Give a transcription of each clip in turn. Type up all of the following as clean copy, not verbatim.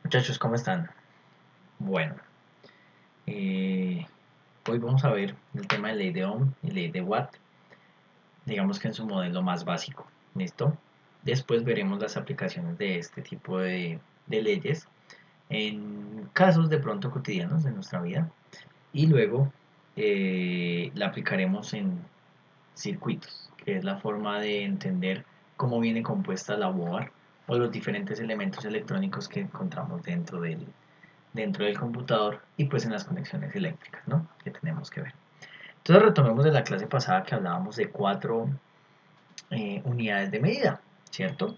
Muchachos, ¿cómo están? Bueno, eh, hoy vamos a ver el tema de ley de Ohm y ley de Watt, digamos que en su modelo más básico, ¿listo? Después veremos las aplicaciones de este tipo de leyes en casos de pronto cotidianos de nuestra vida y luego la aplicaremos en circuitos, que es la forma de entender cómo viene compuesta la board o los diferentes elementos electrónicos que encontramos dentro del computador y pues en las conexiones eléctricas, ¿no? Que tenemos que ver. Entonces retomemos de la clase pasada que hablábamos de cuatro unidades de medida, ¿cierto?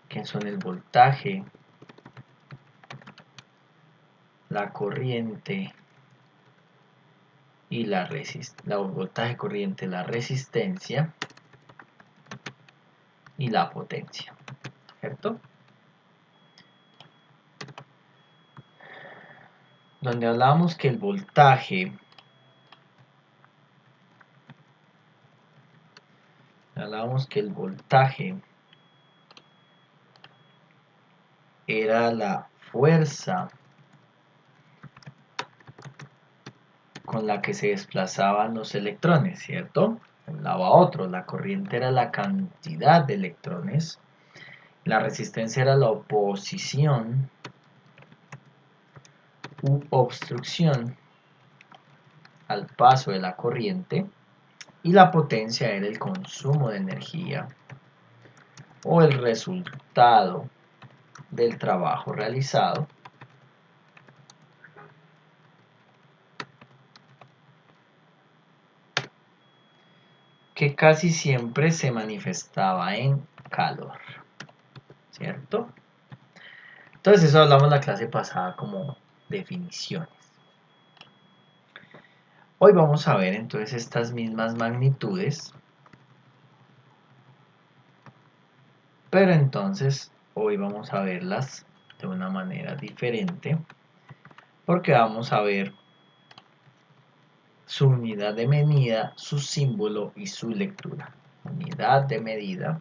Que son el voltaje, la corriente y la resistencia. Voltaje, corriente, la resistencia y la potencia, ¿cierto? Donde hablábamos que el voltaje era la fuerza con la que se desplazaban los electrones, ¿cierto? De un lado a otro, la corriente era la cantidad de electrones, la resistencia era la oposición u obstrucción al paso de la corriente y la potencia era el consumo de energía o el resultado del trabajo realizado que casi siempre se manifestaba en calor, ¿cierto? Entonces eso hablamos la clase pasada como definiciones. Hoy vamos a ver entonces estas mismas magnitudes, pero entonces hoy vamos a verlas de una manera diferente, porque vamos a ver su unidad de medida, su símbolo y su lectura. Unidad de medida,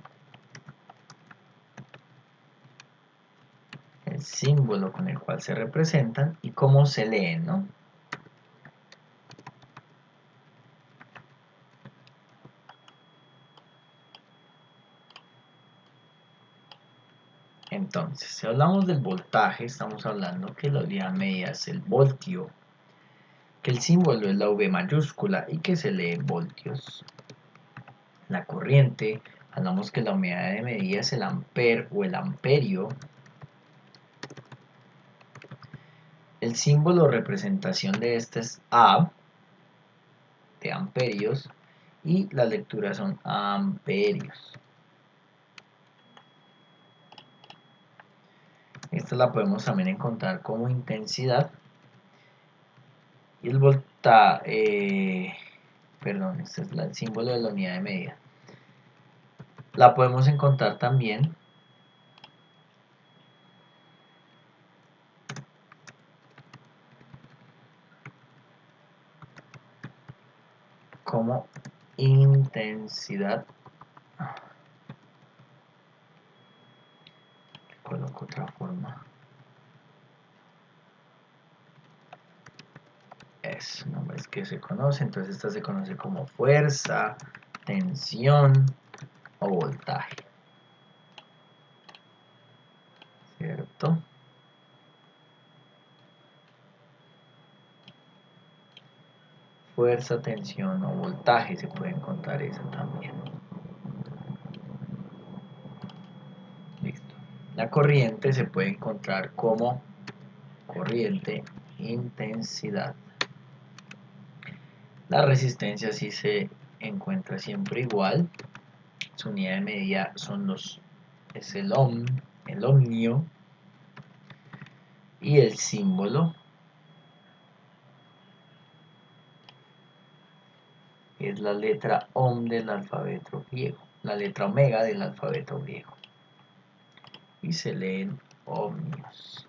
el símbolo con el cual se representan y cómo se leen, ¿no? Entonces, si hablamos del voltaje, estamos hablando que la unidad de medida es el voltio, que el símbolo es la V mayúscula y que se lee en voltios. La corriente, hablamos que la unidad de medida es el ampere o el amperio. El símbolo o representación de este es A, de amperios, y las lecturas son amperios. Esta la podemos también encontrar como intensidad. Y el perdón, este es el símbolo de la unidad de medida. La podemos encontrar también como intensidad. Coloco otra forma. Es nombres que se conocen, entonces esta se conoce como fuerza, tensión o voltaje, ¿cierto? Fuerza, tensión o voltaje se puede encontrar esa también. Listo. La corriente se puede encontrar como corriente, intensidad. La resistencia sí se encuentra siempre igual. Su unidad de medida es el ohm, el ohmio, y el símbolo es la letra ohm del alfabeto griego, la letra omega del alfabeto griego. Y se leen ohmios.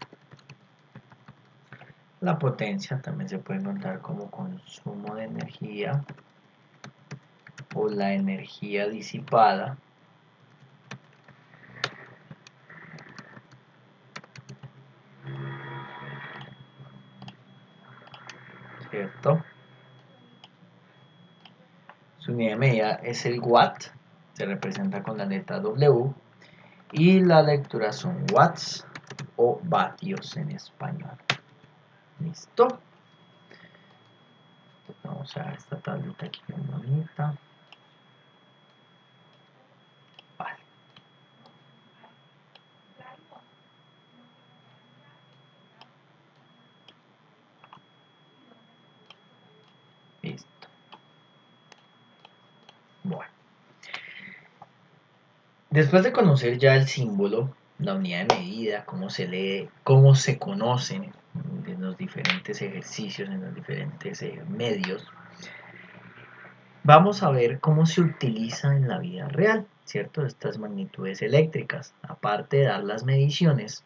La potencia también se puede encontrar como consumo de energía o la energía disipada ¿cierto? Su unidad de medida es el watt, se representa con la letra W, y la lectura son watts o vatios en español. ¿Listo? Vamos a ver esta tablita aquí bien bonita. Vale. Listo. Bueno. Después de conocer ya el símbolo, la unidad de medida, cómo se lee, cómo se conocen en los diferentes ejercicios, en los diferentes medios, vamos a ver cómo se utiliza en la vida real, ¿cierto? Estas magnitudes eléctricas, aparte de dar las mediciones,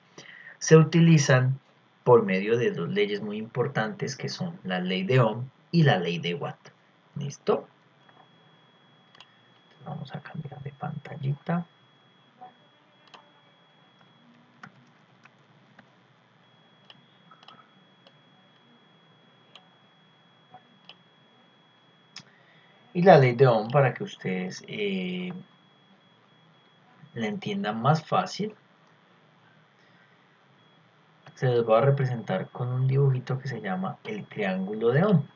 se utilizan por medio de dos leyes muy importantes que son la ley de Ohm y la ley de Watt. ¿Listo? Vamos a cambiar de pantallita. Y la ley de Ohm para que ustedes la entiendan más fácil. Se los voy a representar con un dibujito que se llama el triángulo de Ohm.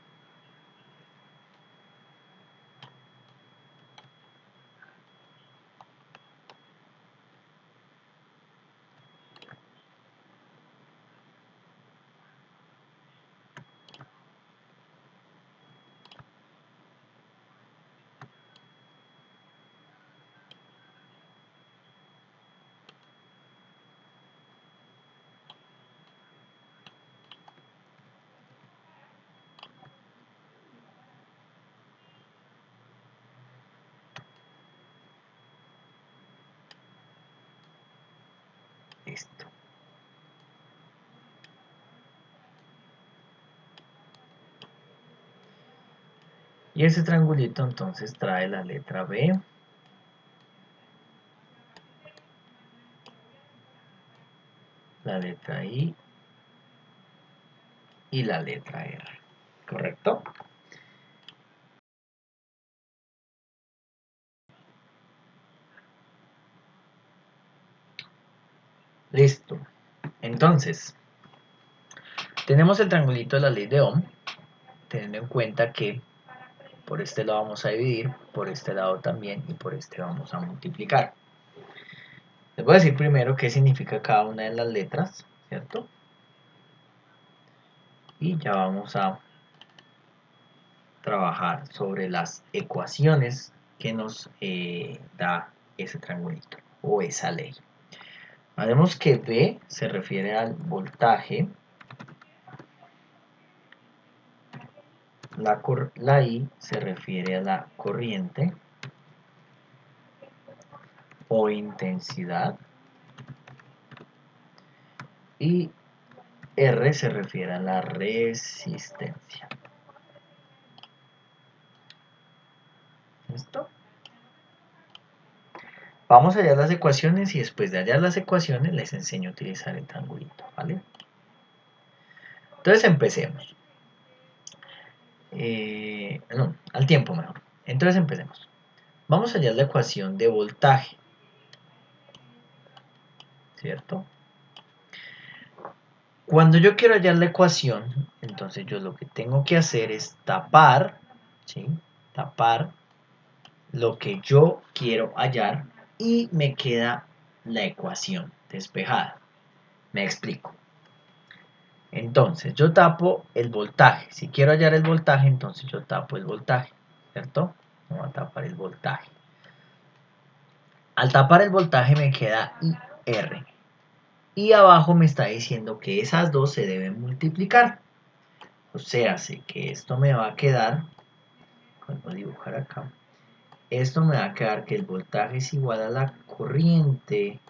Listo. Y ese triangulito entonces trae la letra B, la letra I y la letra R. ¿Correcto? Listo. Entonces, tenemos el triangulito de la ley de Ohm, teniendo en cuenta que por este lado vamos a dividir, por este lado también y por este vamos a multiplicar. Les voy a decir primero qué significa cada una de las letras, ¿cierto? Y ya vamos a trabajar sobre las ecuaciones que nos da ese triangulito o esa ley. Haremos que V se refiere al voltaje, la I se refiere a la corriente o intensidad y R se refiere a la resistencia. ¿Listo? Vamos a hallar las ecuaciones y después de hallar las ecuaciones les enseño a utilizar el triangulito, ¿vale? Entonces empecemos. No, al tiempo mejor. Entonces empecemos. Vamos a hallar la ecuación de voltaje, ¿cierto? Cuando yo quiero hallar la ecuación, entonces yo lo que tengo que hacer es tapar, ¿sí? Tapar lo que yo quiero hallar y me queda la ecuación despejada. Me explico. Entonces yo tapo el voltaje. Si quiero hallar el voltaje, entonces yo tapo el voltaje, ¿cierto? Vamos a tapar el voltaje. Al tapar el voltaje me queda IR. Y abajo me está diciendo que esas dos se deben multiplicar. O sea, que esto me va a quedar, voy a dibujar acá, esto me va a quedar que el voltaje es igual a la corriente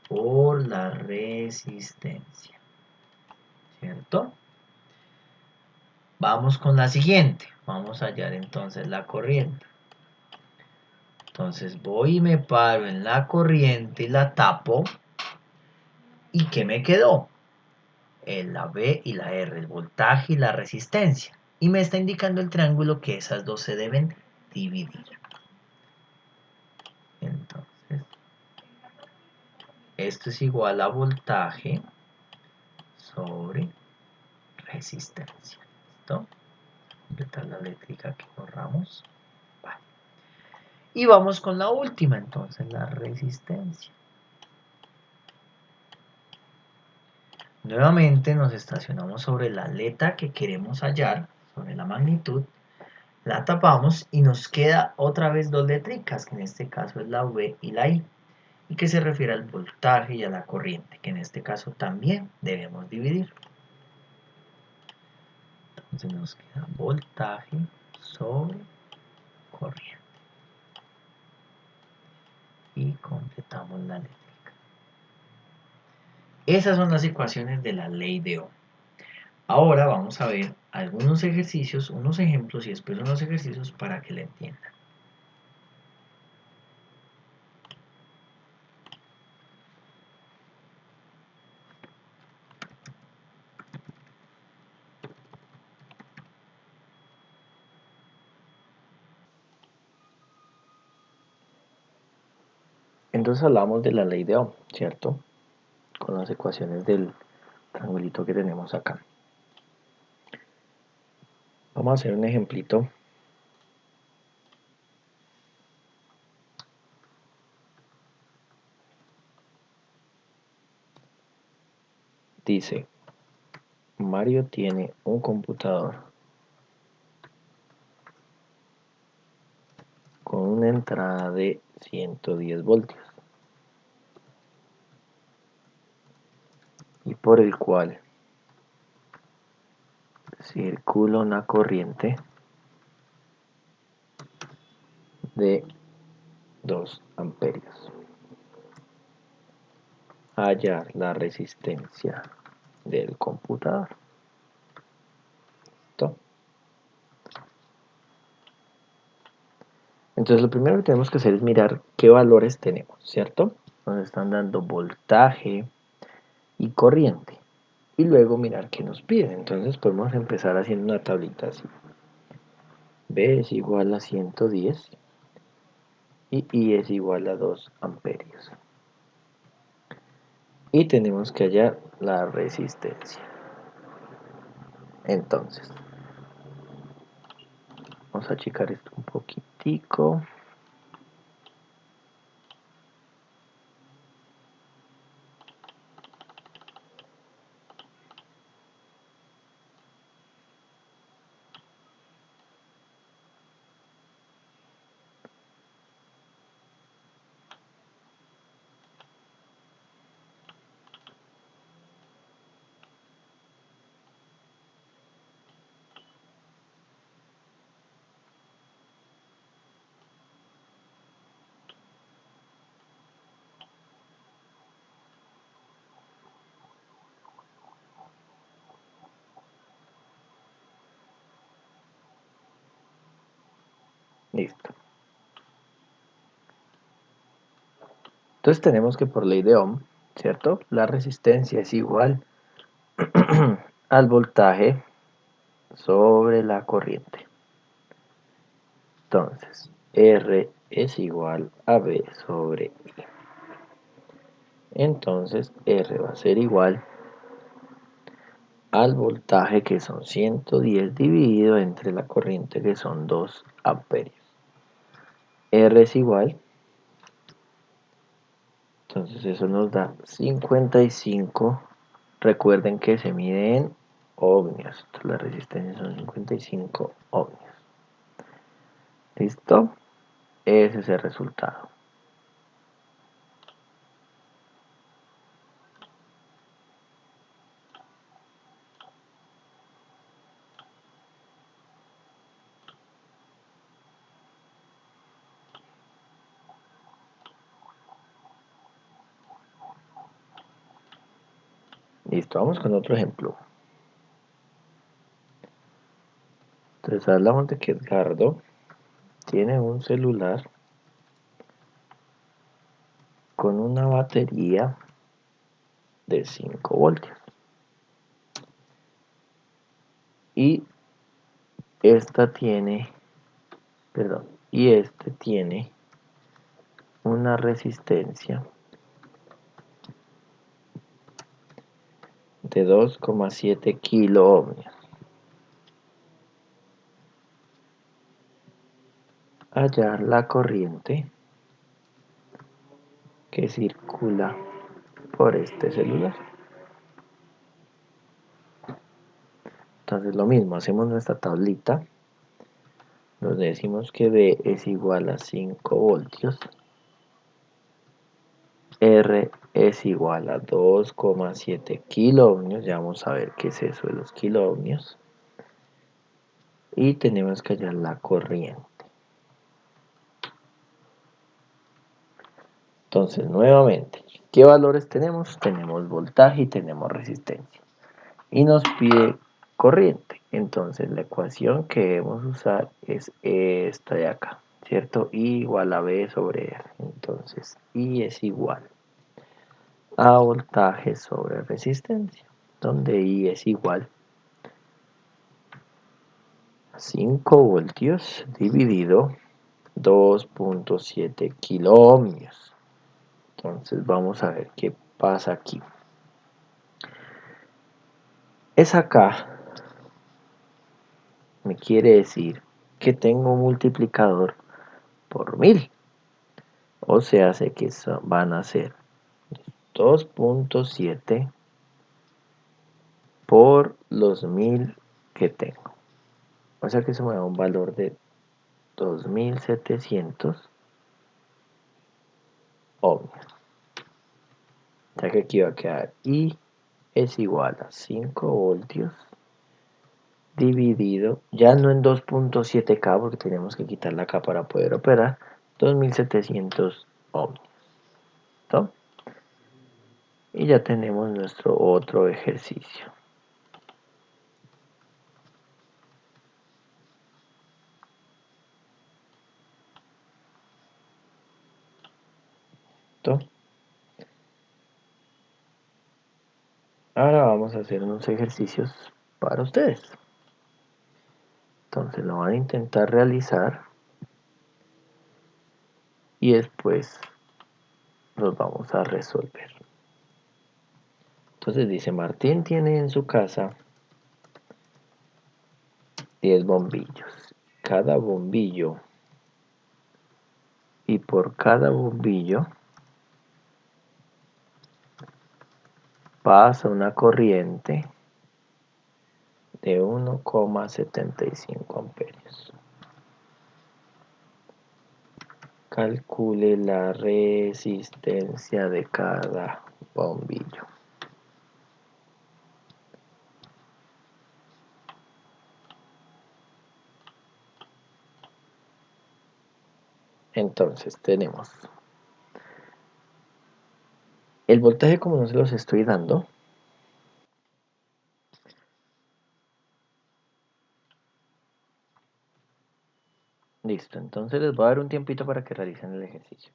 por la resistencia, ¿cierto? Vamos con la siguiente, vamos a hallar entonces la corriente. Entonces voy y me paro en la corriente y la tapo. ¿Y qué me quedó? la V y la R, el voltaje y la resistencia. Y me está indicando el triángulo que esas dos se deben dividir. Entonces, esto es igual a voltaje sobre resistencia. ¿Listo? Completar la letrica que borramos. Vale. Y vamos con la última, entonces, la resistencia. Nuevamente nos estacionamos sobre la aleta que queremos hallar, sobre la magnitud, la tapamos y nos queda otra vez dos letricas, que en este caso es la V y la I, y que se refiere al voltaje y a la corriente, que en este caso también debemos dividir. Entonces nos queda voltaje sobre corriente. Y completamos la letra. Esas son las ecuaciones de la ley de Ohm. Ahora vamos a ver algunos ejercicios, unos ejemplos y después unos ejercicios para que la entiendan. Entonces hablamos de la ley de Ohm, ¿cierto? Con las ecuaciones del triangulito que tenemos acá. Vamos a hacer un ejemplito. Dice, Mario tiene un computador con una entrada de 110 voltios y por el cual circula una corriente de 2 amperios. Hallar la resistencia del computador. ¿Listo? Entonces lo primero que tenemos que hacer es mirar qué valores tenemos, ¿cierto? Nos están dando voltaje y corriente. Y luego mirar qué nos piden. Entonces podemos empezar haciendo una tablita así. B es igual a 110 y I es igual a 2 amperios. Y tenemos que hallar la resistencia. Entonces, vamos a achicar esto un poquitico. Listo. Entonces tenemos que por ley de Ohm, ¿cierto? La resistencia es igual al voltaje sobre la corriente. Entonces, R es igual a V sobre I. Entonces, R va a ser igual al voltaje que son 110 dividido entre la corriente que son 2 amperios. R es igual, entonces eso nos da 55. Recuerden que se mide en ohmios, entonces la resistencia son 55 ohmios. ¿Listo? Ese es el resultado. Listo, vamos con otro ejemplo. Entonces hablamos de que Edgardo tiene un celular con una batería de 5 voltios. y esta tiene, perdón, y este tiene una resistencia de 2,7 kilo ohmios. Hallar la corriente que circula por este celular. Entonces lo mismo, hacemos nuestra tablita, nos decimos que B es igual a 5 voltios, R es igual a 2,7 kiloohmios, ya vamos a ver qué es eso de los kiloohmios, y tenemos que hallar la corriente. Entonces, nuevamente, ¿qué valores tenemos? Tenemos voltaje y tenemos resistencia. Y nos pide corriente. Entonces, la ecuación que debemos usar es esta de acá, ¿cierto? I igual a B sobre R. Entonces, I es igual a voltaje sobre resistencia, donde I es igual a 5 voltios dividido 2,7 kiloohmios. Entonces, vamos a ver qué pasa aquí. Es acá, me quiere decir que tengo un multiplicador por 1000. O sea, sé que van a ser 2,7 por los 1000 que tengo. O sea que eso me da un valor de 2700 ohmios. O sea que aquí va a quedar I es igual a 5 voltios dividido, ya no en 2,7K porque tenemos que quitar la K para poder operar, 2700 ohmios. ¿Listo? Y ya tenemos nuestro otro ejercicio. ¿Listo? Ahora vamos a hacer unos ejercicios para ustedes. Entonces lo van a intentar realizar y después los vamos a resolver. Entonces dice, Martín tiene en su casa 10 bombillos. Cada bombillo y por cada bombillo pasa una corriente de 1,75 amperios. Calcule la resistencia de cada bombillo. Entonces tenemos el voltaje, como no se los estoy dando. Listo, entonces les voy a dar un tiempito para que realicen el ejercicio.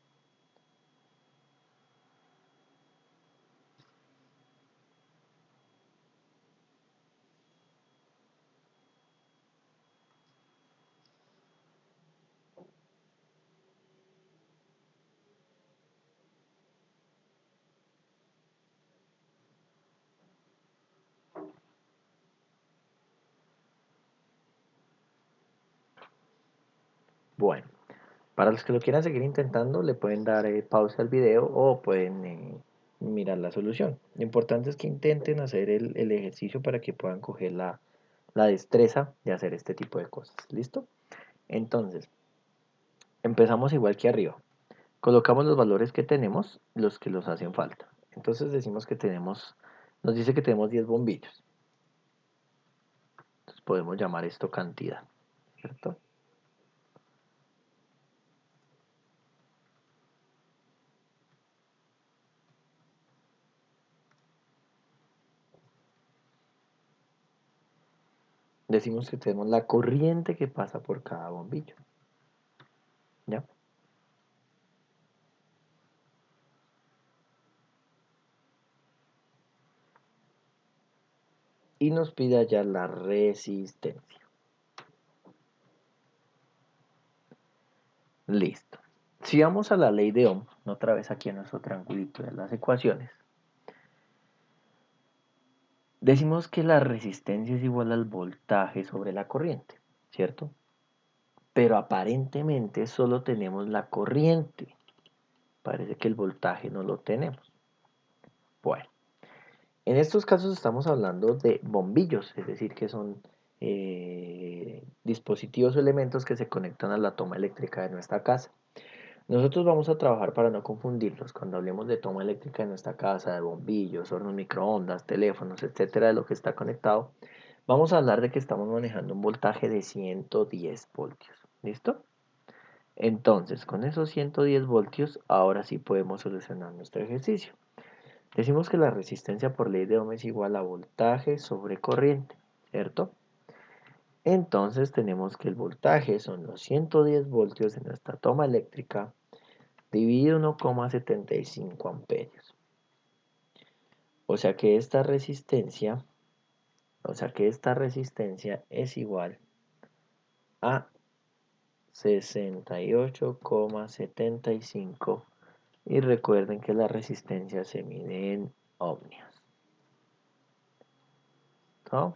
Bueno, para los que lo quieran seguir intentando, le pueden dar pausa al video o pueden mirar la solución. Lo importante es que intenten hacer el ejercicio para que puedan coger la destreza de hacer este tipo de cosas. ¿Listo? Entonces, empezamos igual que arriba. Colocamos los valores que tenemos, los que nos hacen falta. Entonces decimos que tenemos, nos dice que tenemos 10 bombillos. Entonces podemos llamar esto cantidad, ¿cierto? Decimos que tenemos la corriente que pasa por cada bombillo. ¿Ya? y nos pide hallar la resistencia. Listo. Si vamos a la ley de Ohm, otra vez aquí en nuestro triangulito de las ecuaciones, decimos que la resistencia es igual al voltaje sobre la corriente, ¿cierto? Pero aparentemente solo tenemos la corriente. Parece que el voltaje no lo tenemos. Bueno, en estos casos estamos hablando de bombillos, es decir, que son dispositivos o elementos que se conectan a la toma eléctrica de nuestra casa. Nosotros vamos a trabajar para no confundirlos. Cuando hablemos de toma eléctrica de nuestra casa, de bombillos, hornos microondas, teléfonos, etcétera, de lo que está conectado, vamos a hablar de que estamos manejando un voltaje de 110 voltios. ¿Listo? Entonces, con esos 110 voltios, ahora sí podemos solucionar nuestro ejercicio. Decimos que la resistencia por ley de Ohm es igual a voltaje sobre corriente, ¿cierto? Entonces tenemos que el voltaje son los 110 voltios de nuestra toma eléctrica dividido 1,75 amperios. O sea que esta resistencia, es igual a 68,75 y recuerden que la resistencia se mide en ohmios. ¿No?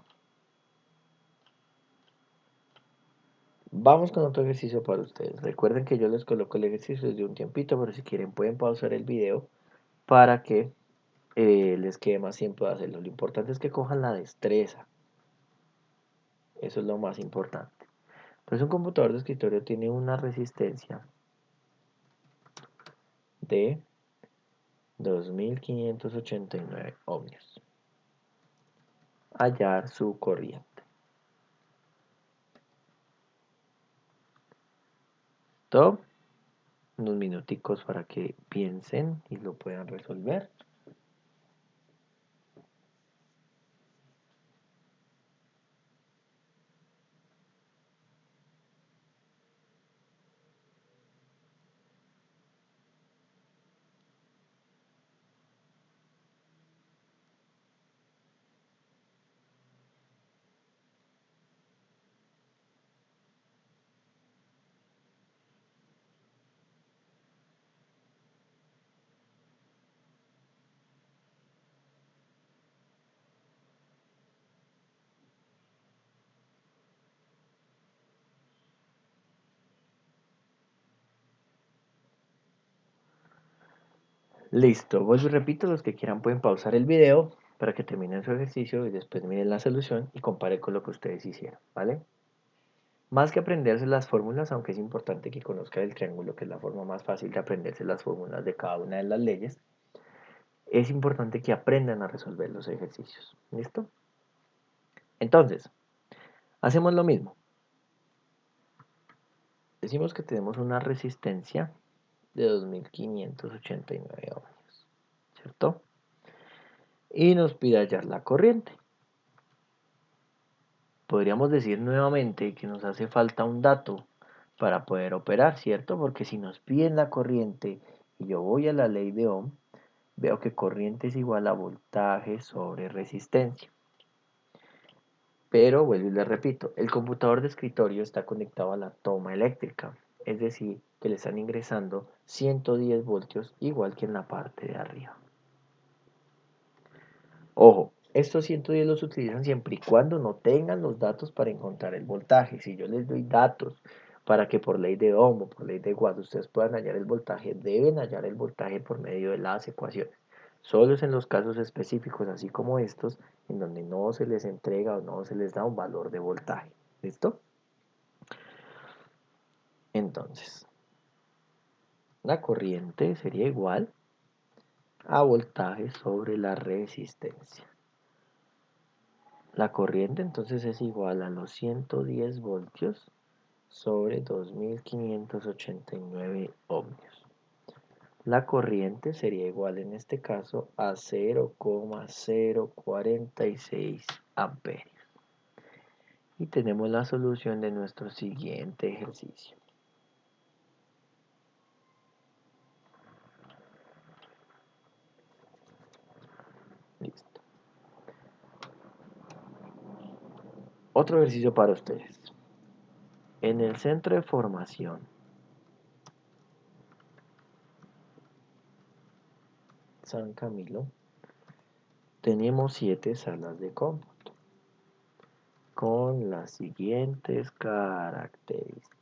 Vamos con otro ejercicio para ustedes. Recuerden que yo les coloco el ejercicio desde un tiempito, pero si quieren pueden pausar el video para que les quede más tiempo de hacerlo. Lo importante es que cojan la destreza. Eso es lo más importante. Entonces un computador de escritorio tiene una resistencia de 2589 ohmios. Hallar su corriente. ¿Todo? Unos minuticos para que piensen y lo puedan resolver. Listo, vuelvo y repito, los que quieran pueden pausar el video para que terminen su ejercicio y después miren la solución y compare con lo que ustedes hicieron, ¿vale? Más que aprenderse las fórmulas, aunque es importante que conozcan el triángulo, que es la forma más fácil de aprenderse las fórmulas de cada una de las leyes, es importante que aprendan a resolver los ejercicios, ¿listo? Entonces, hacemos lo mismo. Decimos que tenemos una resistencia de 2589 ohmios, ¿cierto? Y nos pide hallar la corriente. Podríamos decir nuevamente que nos hace falta un dato para poder operar, ¿cierto? Porque si nos piden la corriente y yo voy a la ley de Ohm, veo que corriente es igual a voltaje sobre resistencia. Pero vuelvo y les repito, el computador de escritorio está conectado a la toma eléctrica, es decir, que le están ingresando 110 voltios igual que en la parte de arriba. Ojo, estos 110 los utilizan siempre y cuando no tengan los datos para encontrar el voltaje. Si yo les doy datos para que por ley de Ohm o por ley de Watt ustedes puedan hallar el voltaje, deben hallar el voltaje por medio de las ecuaciones. Solo es en los casos específicos, así como estos, en donde no se les entrega o no se les da un valor de voltaje. ¿Listo? Entonces, la corriente sería igual a voltaje sobre la resistencia. La corriente entonces es igual a los 110 voltios sobre 2589 ohmios. La corriente sería igual en este caso a 0,046 amperios. Y tenemos la solución de nuestro siguiente ejercicio. Listo. Otro ejercicio para ustedes. En el centro de formación San Camilo tenemos 7 salas de cómputo con las siguientes características.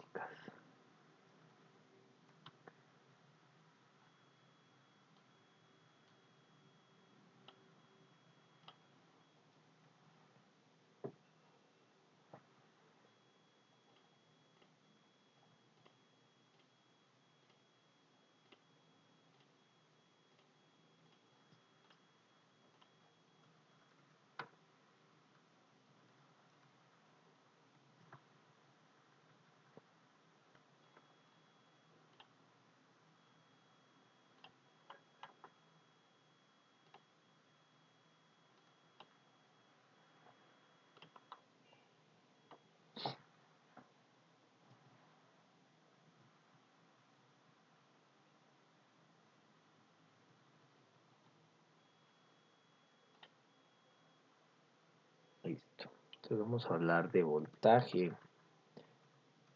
Listo. Entonces vamos a hablar de voltaje,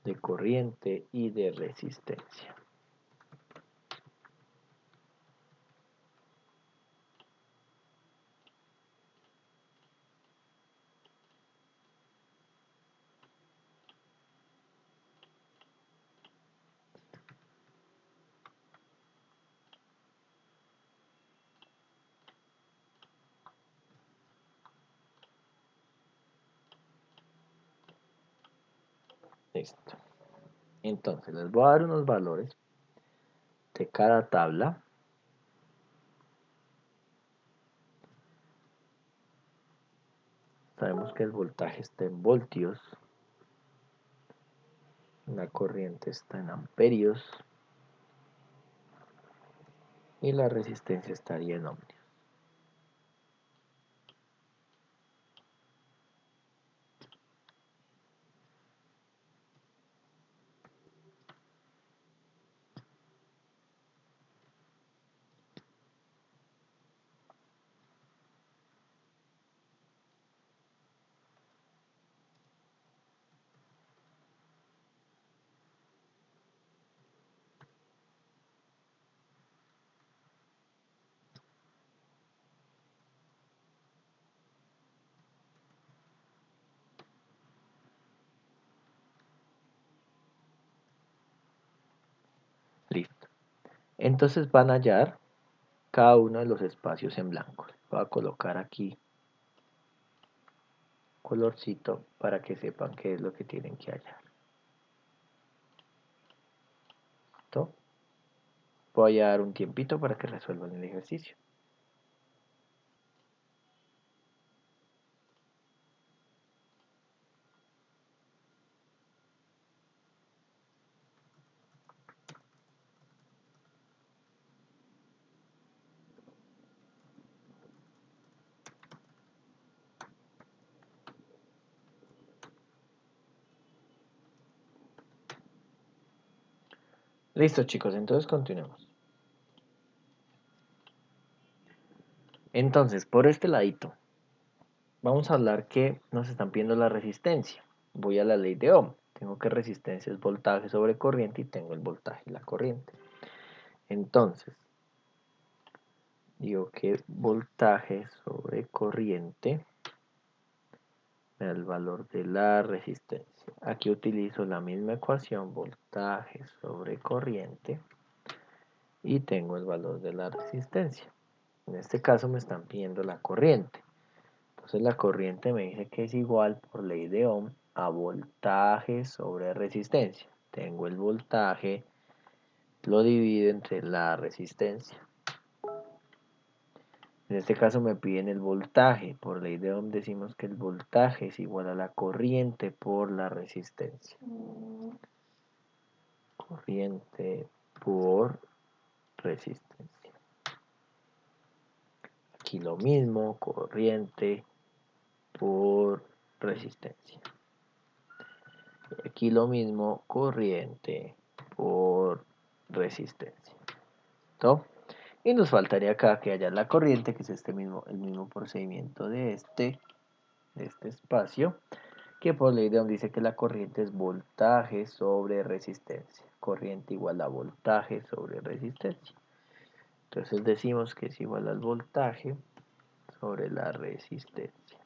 de corriente y de resistencia. Listo. Entonces les voy a dar unos valores de cada tabla. Sabemos que el voltaje está en voltios, la corriente está en amperios y la resistencia estaría en ohmios. Listo. Entonces van a hallar cada uno de los espacios en blanco. Voy a colocar aquí colorcito para que sepan qué es lo que tienen que hallar. ¿Listo? Voy a dar un tiempito para que resuelvan el ejercicio. Listo, chicos, entonces continuemos. Entonces, por este ladito, vamos a hablar que nos están pidiendo la resistencia. Voy a la ley de Ohm. Tengo que resistencia es voltaje sobre corriente y tengo el voltaje y la corriente. Entonces, digo que voltaje sobre corriente me da el valor de la resistencia. Aquí utilizo la misma ecuación, voltaje sobre corriente, y tengo el valor de la resistencia. En este caso me están pidiendo la corriente. Entonces la corriente me dice que es igual por ley de Ohm a voltaje sobre resistencia. Tengo el voltaje, lo divido entre la resistencia. En este caso me piden el voltaje. Por ley de Ohm decimos que el voltaje es igual a la corriente por la resistencia. Corriente por resistencia. Aquí lo mismo, corriente por resistencia. Aquí lo mismo, corriente por resistencia. ¿Listo? Y nos faltaría acá que haya la corriente, que es el mismo procedimiento de este espacio. que por ley de Ohm dice que la corriente es voltaje sobre resistencia. Corriente igual a voltaje sobre resistencia. Entonces decimos que es igual al voltaje sobre la resistencia.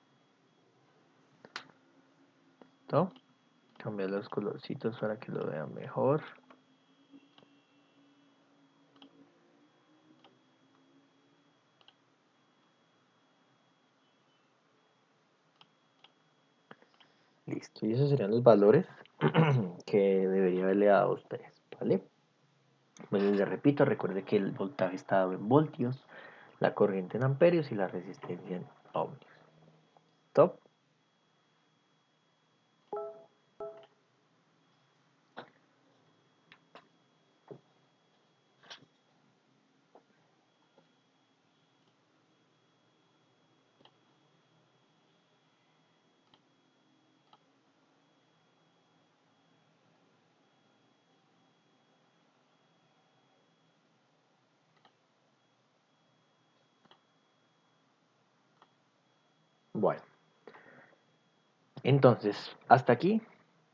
¿Listo? Cambiar los colorcitos para que lo vean mejor. Listo, y esos serían los valores que debería haberle dado a ustedes, ¿vale? Bueno, les repito, recuerde que el voltaje está dado en voltios, la corriente en amperios y la resistencia en ohmios. ¿Stop? Bueno, entonces, hasta aquí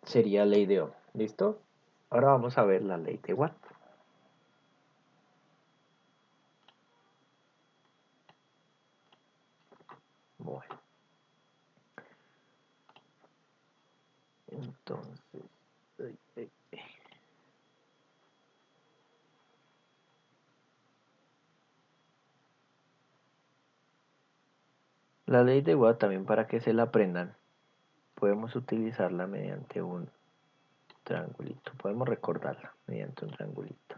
sería ley de Ohm. ¿Listo? Ahora vamos a ver la ley de Watt. Bueno, entonces... ay, ay, ay. La ley de Watt también para que se la aprendan, podemos utilizarla mediante un triangulito. Podemos recordarla mediante un triangulito.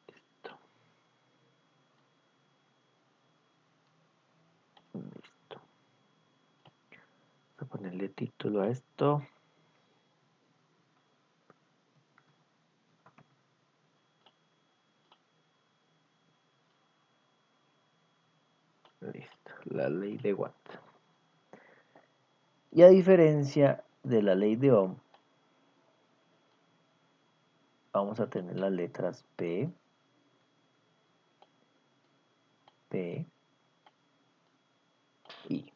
Listo. Listo. Voy a ponerle título a esto. Listo. La ley de Watt. Y a diferencia de la ley de Ohm, vamos a tener las letras P, P, I.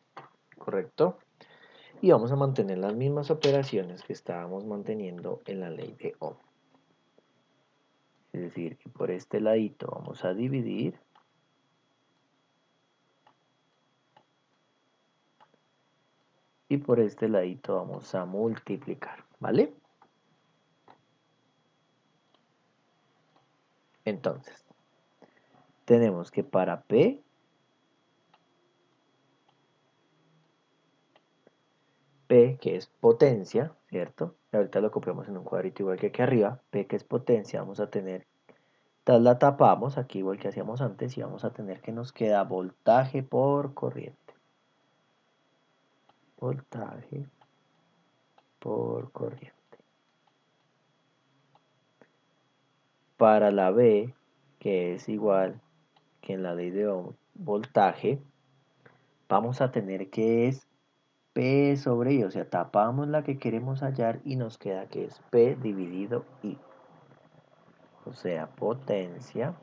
¿Correcto? Y vamos a mantener las mismas operaciones que estábamos manteniendo en la ley de Ohm. Es decir, que por este ladito vamos a dividir y por este ladito vamos a multiplicar, ¿vale? Entonces, tenemos que para P, P que es potencia, ¿cierto? Y ahorita lo copiamos en un cuadrito igual que aquí arriba, P que es potencia, vamos a tener, la tapamos aquí igual que hacíamos antes y vamos a tener que nos queda voltaje por corriente. Voltaje por corriente. Para la B, que es igual que en la ley de Ohm, voltaje, vamos a tener que es P sobre I, o sea, tapamos la que queremos hallar y nos queda que es P dividido I. O sea, potencia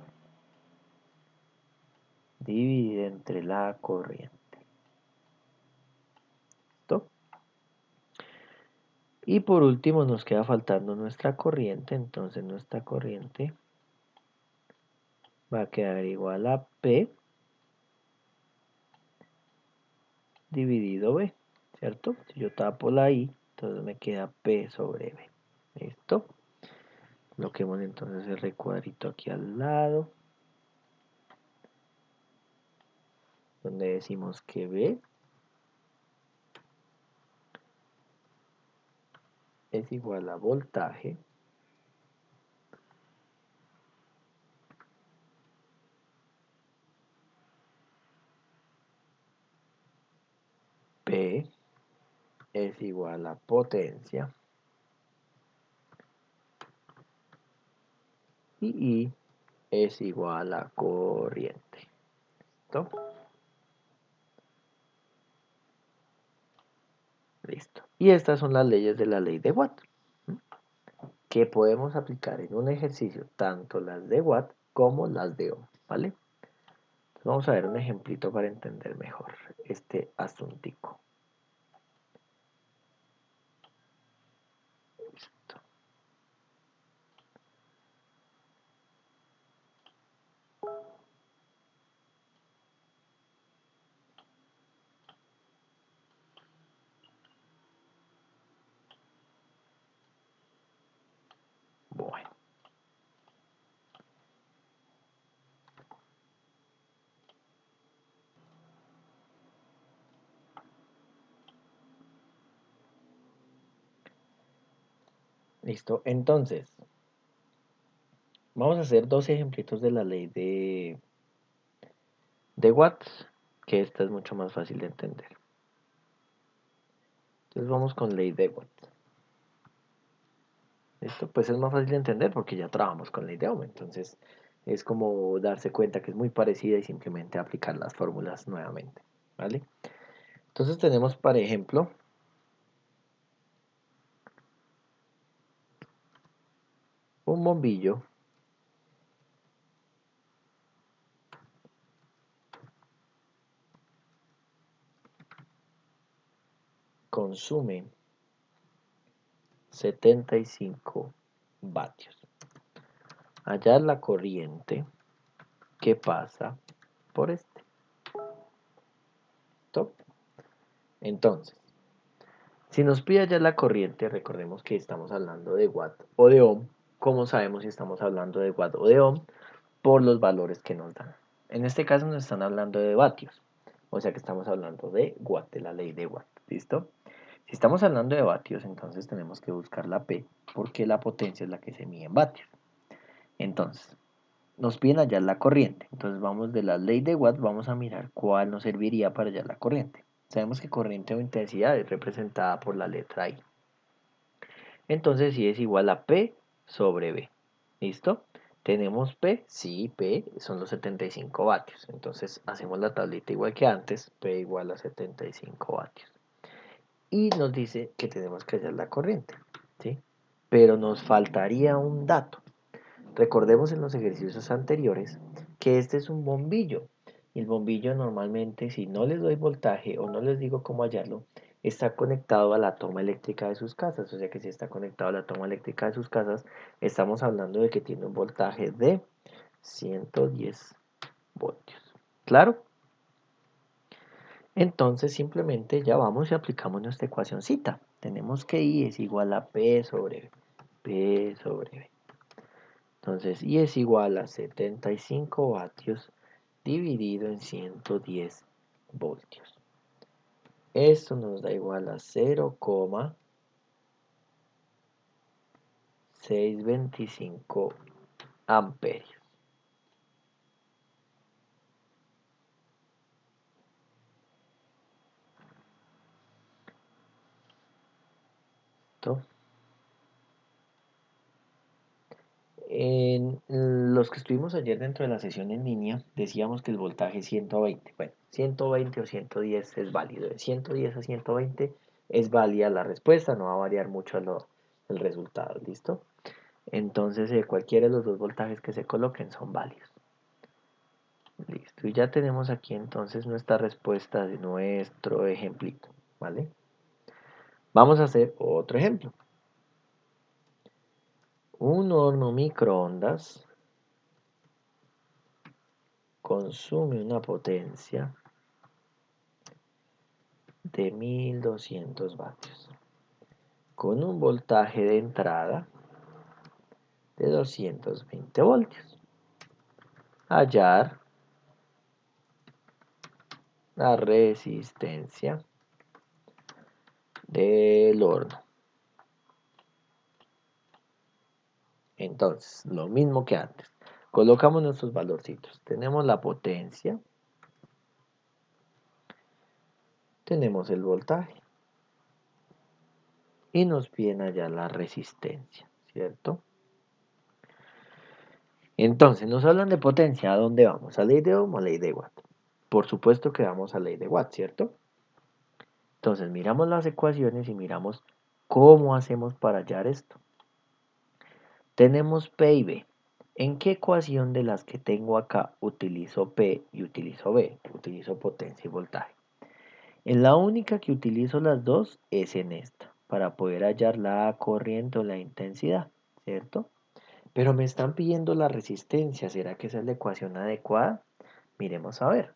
dividida entre la corriente. ¿Listo? Y por último nos queda faltando nuestra corriente, entonces nuestra corriente va a quedar igual a P dividido B, ¿cierto? Si yo tapo la I, entonces me queda P sobre B. ¿Listo? Coloquemos entonces el recuadrito aquí al lado, donde decimos que B es igual a voltaje es igual a potencia y I es igual a corriente. ¿Listo? Listo. Y estas son las leyes de la ley de Watt, que podemos aplicar en un ejercicio, tanto las de Watt como las de Ohm, ¿vale? Entonces vamos a ver un ejemplito para entender mejor este asuntico. Listo. Bueno, listo. Entonces, vamos a hacer dos ejemplitos de la ley de Watts, que esta es mucho más fácil de entender. Entonces vamos con ley de Watts. ¿Listo? Pues es más fácil de entender porque ya trabajamos con ley de Ohm. Entonces es como darse cuenta que es muy parecida y simplemente aplicar las fórmulas nuevamente. ¿Vale? Entonces tenemos, por ejemplo, un bombillo consume 75 vatios. Hallar la corriente que pasa por este. ¿Listo? Entonces, si nos pide hallar la corriente, recordemos que estamos hablando de watt o de ohm. ¿Cómo sabemos si estamos hablando de watt o de ohm? Por los valores que nos dan. En este caso nos están hablando de vatios. O sea que estamos hablando de watt, de la ley de watt. ¿Listo? Si estamos hablando de vatios, entonces tenemos que buscar la P, porque la potencia es la que se mide en vatios. Entonces, nos piden hallar la corriente. Entonces vamos de la ley de Watt, vamos a mirar cuál nos serviría para hallar la corriente. Sabemos que corriente o intensidad es representada por la letra I. Entonces si es igual a P sobre B. ¿Listo? Tenemos P, sí, P son los 75 vatios. Entonces hacemos la tablita igual que antes, P igual a 75 vatios. Y nos dice que tenemos que hallar la corriente, ¿sí? Pero nos faltaría un dato. Recordemos en los ejercicios anteriores que este es un bombillo. Y el bombillo normalmente, si no les doy voltaje o no les digo cómo hallarlo, está conectado a la toma eléctrica de sus casas. O sea que si está conectado a la toma eléctrica de sus casas, estamos hablando de que tiene un voltaje de 110 voltios. ¿Claro? Entonces simplemente ya vamos y aplicamos nuestra ecuacióncita. Tenemos que I es igual a P sobre B. Entonces, I es igual a 75 vatios dividido en 110 voltios. Esto nos da igual a 0,625 amperios. ¿Listo? En los que estuvimos ayer dentro de la sesión en línea, decíamos que el voltaje es 120. Bueno, 120 o 110 es válido. De 110 a 120 es válida la respuesta, no va a variar mucho el resultado. ¿Listo? Entonces, cualquiera de los dos voltajes que se coloquen son válidos. Listo, y ya tenemos aquí entonces nuestra respuesta de nuestro ejemplito, ¿vale? Vamos a hacer otro ejemplo. Un horno microondas consume una potencia de 1200 vatios con un voltaje de entrada de 220 voltios. Hallar la resistencia del horno. Entonces, lo mismo que antes. Colocamos nuestros valorcitos. Tenemos la potencia, tenemos el voltaje. y nos piden hallar la resistencia, ¿cierto? Entonces, nos hablan de potencia, ¿a dónde vamos? ¿A ley de Ohm o a ley de Watt? Por supuesto que vamos a ley de Watt, ¿cierto? Entonces, miramos las ecuaciones y miramos cómo hacemos para hallar esto. Tenemos P y B. ¿En qué ecuación de las que tengo acá utilizo P y utilizo B? Utilizo potencia y voltaje. En la única que utilizo las dos es en esta, para poder hallar la corriente o la intensidad, ¿cierto? Pero me están pidiendo la resistencia. ¿Será que esa es la ecuación adecuada? Miremos a ver.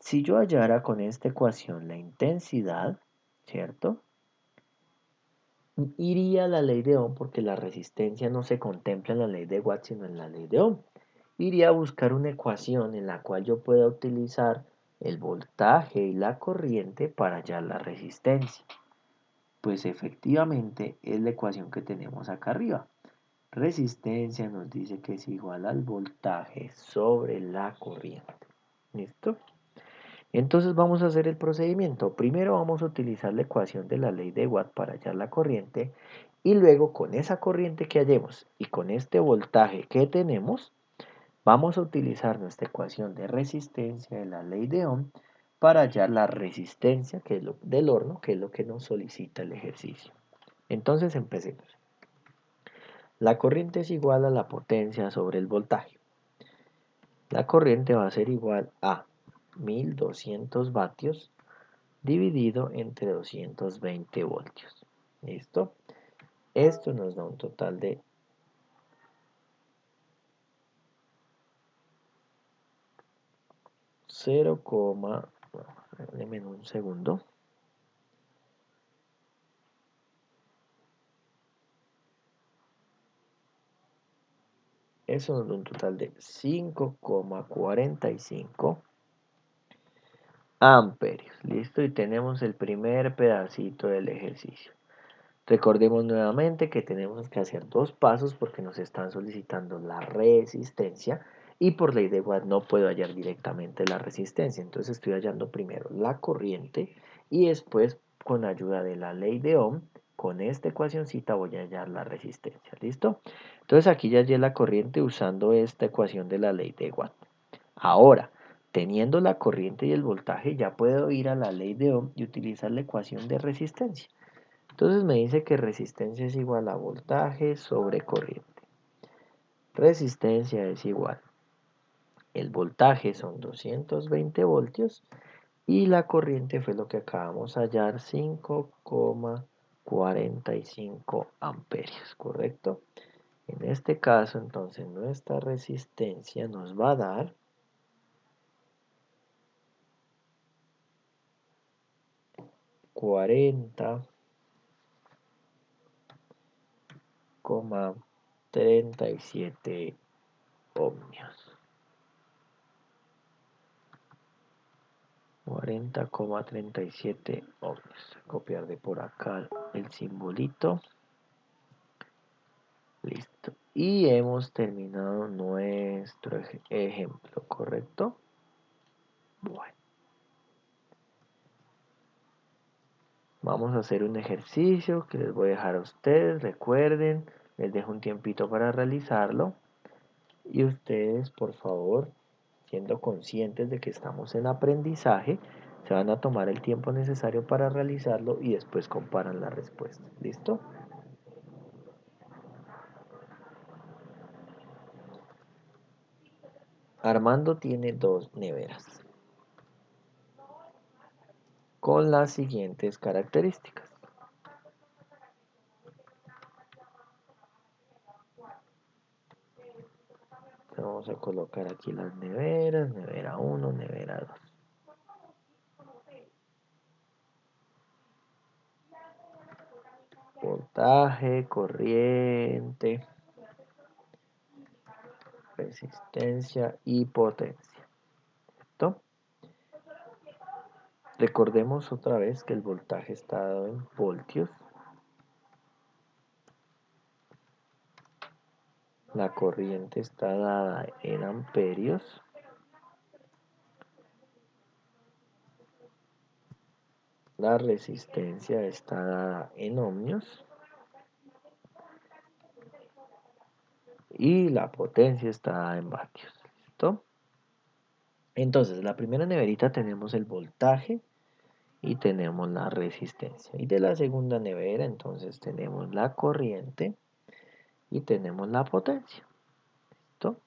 Si yo hallara con esta ecuación la intensidad, ¿cierto? Iría a la ley de Ohm porque la resistencia no se contempla en la ley de Watt, sino en la ley de Ohm. Iría a buscar una ecuación en la cual yo pueda utilizar el voltaje y la corriente para hallar la resistencia. Pues efectivamente es la ecuación que tenemos acá arriba. Resistencia nos dice que es igual al voltaje sobre la corriente. ¿Listo? Entonces vamos a hacer el procedimiento. Primero vamos a utilizar la ecuación de la ley de Watt para hallar la corriente y luego con esa corriente que hallemos y con este voltaje que tenemos, vamos a utilizar nuestra ecuación de resistencia de la ley de Ohm para hallar la resistencia que es del horno, que es lo que nos solicita el ejercicio. Entonces empecemos. La corriente es igual a la potencia sobre el voltaje. La corriente va a ser igual a 1200 vatios dividido entre 220 voltios. ¿Listo? Esto nos da un total de 0, denme un segundo. Eso nos da un total de 5,45 amperios. ¿Listo? Y tenemos el primer pedacito del ejercicio. Recordemos nuevamente que tenemos que hacer dos pasos porque nos están solicitando la resistencia y por ley de Watt no puedo hallar directamente la resistencia. Entonces estoy hallando primero la corriente y después con ayuda de la ley de Ohm, con esta ecuacioncita voy a hallar la resistencia. ¿Listo? Entonces aquí ya hallé la corriente usando esta ecuación de la ley de Watt. Ahora, teniendo la corriente y el voltaje, ya puedo ir a la ley de Ohm y utilizar la ecuación de resistencia. Entonces me dice que resistencia es igual a voltaje sobre corriente. Resistencia es igual. El voltaje son 220 voltios y la corriente fue lo que acabamos de hallar, 5,45 amperios, ¿correcto? En este caso, entonces, nuestra resistencia nos va a dar 40,37 ohmios. 40,37 ohmios. Copiar de por acá el simbolito. Listo. Y hemos terminado nuestro ejemplo, ¿correcto? Bueno. Vamos a hacer un ejercicio que les voy a dejar a ustedes. Recuerden, les dejo un tiempito para realizarlo. Y ustedes, por favor, siendo conscientes de que estamos en aprendizaje, se van a tomar el tiempo necesario para realizarlo y después comparan la respuesta. ¿Listo? Armando tiene dos neveras con las siguientes características. Vamos a colocar aquí las neveras, nevera 1, nevera 2. Voltaje, corriente, resistencia y potencia. ¿Listo? Recordemos otra vez que el voltaje está dado en voltios. La corriente está dada en amperios. La resistencia está dada en ohmios y la potencia está dada en vatios. ¿Listo? Entonces, la primera neverita tenemos el voltaje y tenemos la resistencia. Y de la segunda nevera, entonces tenemos la corriente y tenemos la potencia. ¿Listo?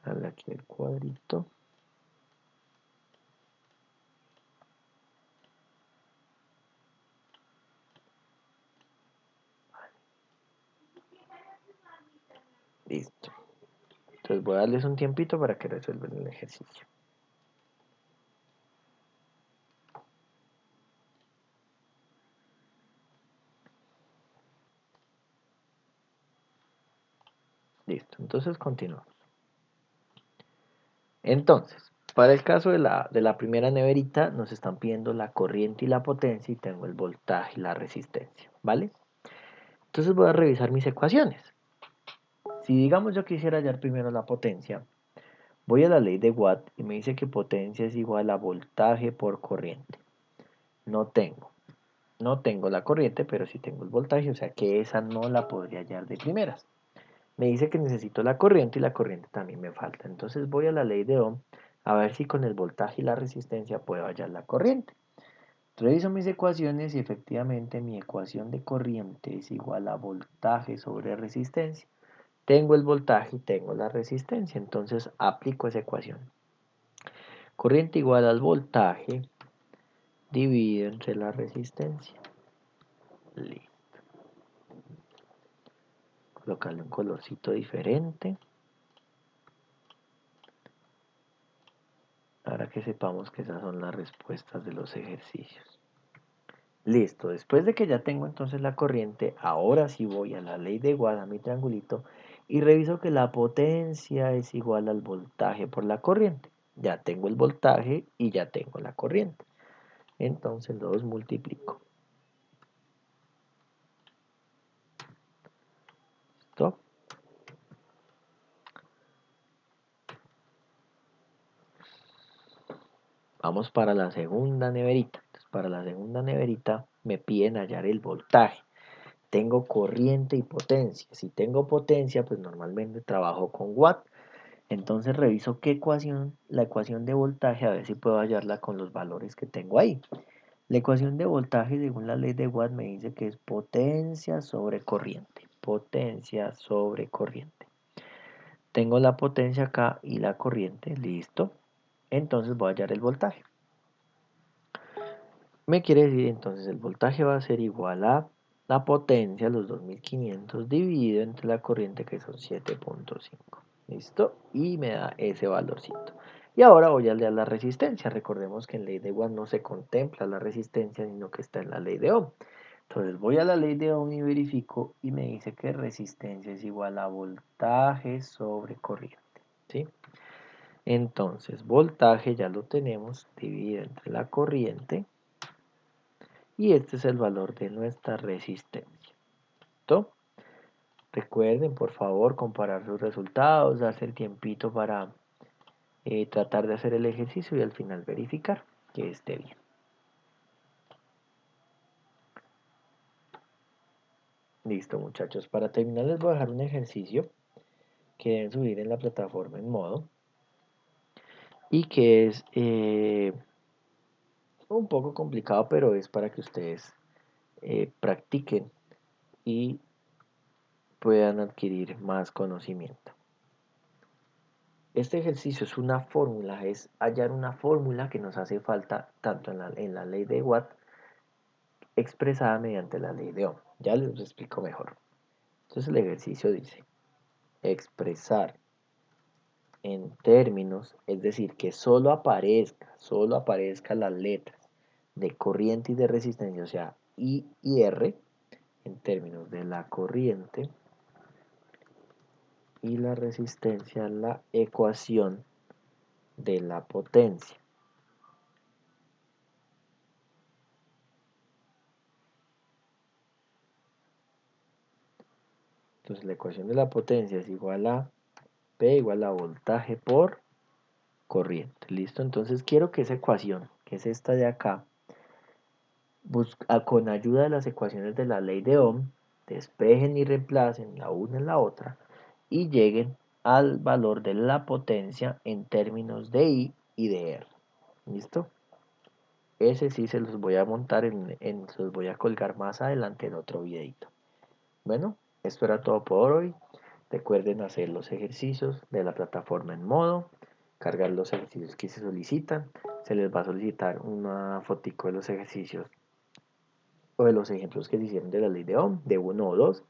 Sale aquí el cuadrito. Listo. Entonces voy a darles un tiempito para que resuelvan el ejercicio. Listo. Entonces continuamos. Entonces, para el caso de la primera neverita, nos están pidiendo la corriente y la potencia y tengo el voltaje y la resistencia, ¿vale? Entonces voy a revisar mis ecuaciones. Si digamos yo quisiera hallar primero la potencia, voy a la ley de Watt y me dice que potencia es igual a voltaje por corriente. No tengo. No tengo la corriente, pero sí tengo el voltaje, o sea que esa no la podría hallar de primeras. Me dice que necesito la corriente y la corriente también me falta. Entonces voy a la ley de Ohm a ver si con el voltaje y la resistencia puedo hallar la corriente. Reviso mis ecuaciones y efectivamente mi ecuación de corriente es igual a voltaje sobre resistencia. Tengo el voltaje y tengo la resistencia, entonces aplico esa ecuación. Corriente igual al voltaje dividido entre la resistencia. Listo. Colocarle un colorcito diferente para que sepamos que esas son las respuestas de los ejercicios. Listo, después de que ya tengo entonces la corriente, ahora sí voy a la ley de Watt, a mi triangulito, y reviso que la potencia es igual al voltaje por la corriente. Ya tengo el voltaje y ya tengo la corriente. Entonces los multiplico. ¿Listo? Vamos para la segunda neverita. Entonces, para la segunda neverita me piden hallar el voltaje. Tengo corriente y potencia. Si tengo potencia, pues normalmente trabajo con watt. Entonces reviso qué ecuación, la ecuación de voltaje, a ver si puedo hallarla con los valores que tengo ahí. La ecuación de voltaje, según la ley de Watt, me dice que es potencia sobre corriente. Potencia sobre corriente. Tengo la potencia acá y la corriente, listo. Entonces voy a hallar el voltaje. Me quiere decir entonces el voltaje va a ser igual a la potencia, los 2500, dividido entre la corriente que son 7.5. ¿Listo? Y me da ese valorcito. Y ahora voy a leer la resistencia. Recordemos que en ley de Watt no se contempla la resistencia, sino que está en la ley de Ohm. Entonces voy a la ley de Ohm y verifico y me dice que resistencia es igual a voltaje sobre corriente. ¿Sí? Entonces voltaje ya lo tenemos dividido entre la corriente y este es el valor de nuestra resistencia. ¿Listo? Recuerden, por favor, comparar sus resultados, darse el tiempito para tratar de hacer el ejercicio y al final verificar que esté bien. Listo, muchachos. Para terminar les voy a dejar un ejercicio que deben subir en la plataforma en modo y que es un poco complicado, pero es para que ustedes practiquen y puedan adquirir más conocimiento. Este ejercicio es una fórmula, es hallar una fórmula que nos hace falta tanto en la ley de Watt expresada mediante la ley de Ohm. Ya les explico mejor. Entonces el ejercicio dice expresar en términos, es decir, que solo aparezca las letras de corriente y de resistencia, o sea, I y R, en términos de la corriente y la resistencia, la ecuación de la potencia. Entonces la ecuación de la potencia es igual a P igual a voltaje por corriente. ¿Listo? Entonces quiero que esa ecuación, que es esta de acá, con ayuda de las ecuaciones de la ley de Ohm, despejen y reemplacen la una en la otra y lleguen al valor de la potencia en términos de I y de R. ¿Listo? Ese sí se los voy a montar se los voy a colgar más adelante en otro videito. Bueno, esto era todo por hoy. Recuerden hacer los ejercicios de la plataforma en modo, cargar los ejercicios que se solicitan. Se les va a solicitar una fotico de los ejercicios o de los ejemplos que se hicieron de la ley de Ohm, de uno o 2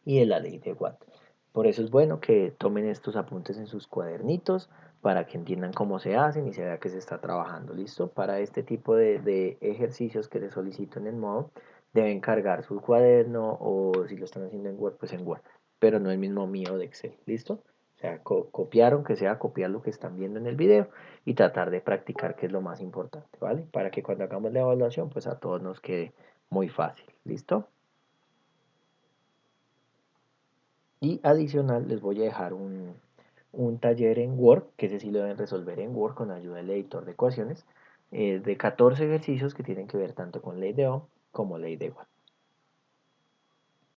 y de la ley de Watt. Por eso es bueno que tomen estos apuntes en sus cuadernitos para que entiendan cómo se hacen y se vea que se está trabajando. ¿Listo? Para este tipo de ejercicios que les solicito en el modo, deben cargar su cuaderno o si lo están haciendo en Word, pues en Word, pero no el mismo mío de Excel. ¿Listo? O sea, copiaron, que sea copiar lo que están viendo en el video y tratar de practicar, que es lo más importante, ¿vale? Para que cuando hagamos la evaluación, pues a todos nos quede muy fácil. ¿Listo? Y adicional les voy a dejar un taller en Word, que ese sí lo deben resolver en Word con ayuda del editor de ecuaciones, de 14 ejercicios que tienen que ver tanto con ley de Ohm como ley de Watt.